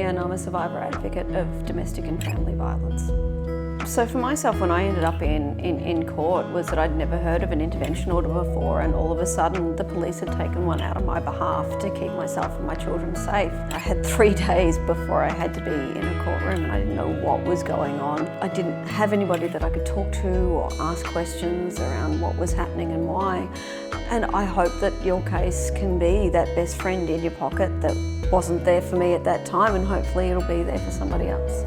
and I'm a survivor advocate of domestic and family violence. So for myself, when I ended up in court, was that I'd never heard of an intervention order before, and all of a sudden the police had taken one out on my behalf to keep myself and my children safe. I had 3 days before I had to be in a courtroom, and I didn't know what was going on. I didn't have anybody that I could talk to or ask questions around what was happening and why. And I hope that your case can be that best friend in your pocket that wasn't there for me at that time, and hopefully it'll be there for somebody else.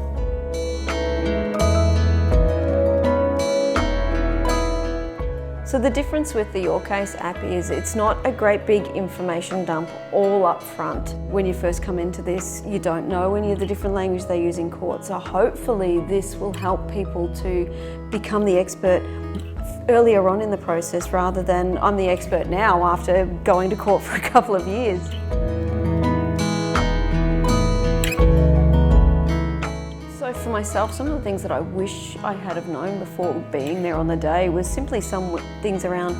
So the difference with the YourCase app is it's not a great big information dump all up front. When you first come into this, you don't know any of the different language they use in court. So hopefully this will help people to become the expert earlier on in the process, rather than I'm the expert now after going to court for a couple of years. So for myself, some of the things that I wish I had have known before being there on the day was simply some things around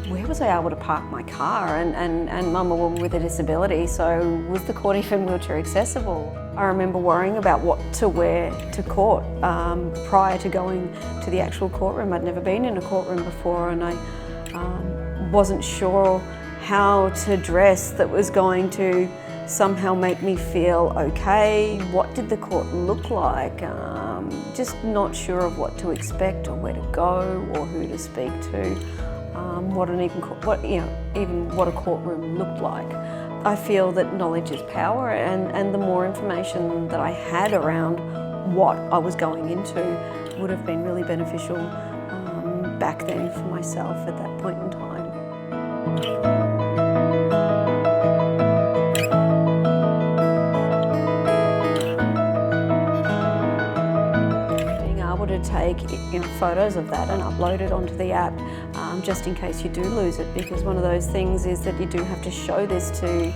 where was I able to park my car, and I'm a woman with a disability, so was the court even wheelchair accessible? I remember worrying about what to wear to court prior to going to the actual courtroom. I'd never been in a courtroom before, and I wasn't sure how to dress that was going to somehow make me feel okay. What did the court look like? Just not sure of what to expect or where to go or who to speak to. Even what a courtroom looked like. I feel that knowledge is power, and the more information that I had around what I was going into would have been really beneficial back then for myself at that point in time. To take photos of that and upload it onto the app, just in case you do lose it, because one of those things is that you do have to show this to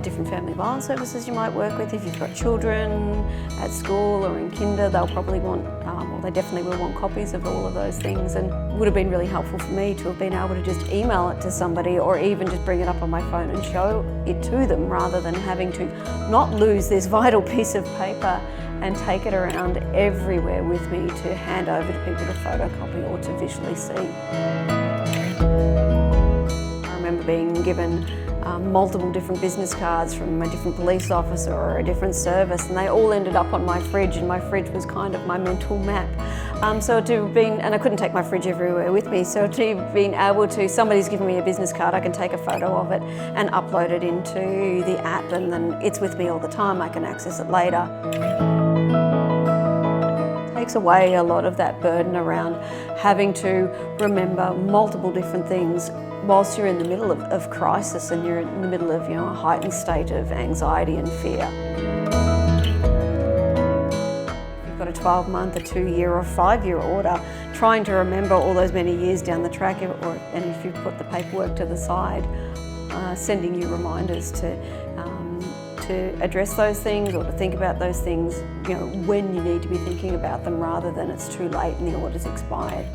different family violence services you might work with. If you've got children at school or in kinder, they'll probably want, or they definitely will want copies of all of those things, and it would have been really helpful for me to have been able to just email it to somebody, or even just bring it up on my phone and show it to them, rather than having to not lose this vital piece of paper and take it around everywhere with me to hand over to people to photocopy or to visually see. I remember being given multiple different business cards from a different police officer or a different service, and they all ended up on my fridge, and my fridge was kind of my mental map. So to have been, and I couldn't take my fridge everywhere with me, so to have been able to, somebody's given me a business card, I can take a photo of it and upload it into the app, and then it's with me all the time, I can access it later. Takes away a lot of that burden around having to remember multiple different things whilst you're in the middle of crisis, and you're in the middle of a heightened state of anxiety and fear. If you've got a 12-month, a 2-year or 5-year order, trying to remember all those many years down the track, and if you put the paperwork to the side, sending you reminders to address those things or to think about those things, when you need to be thinking about them, rather than it's too late and the order's expired.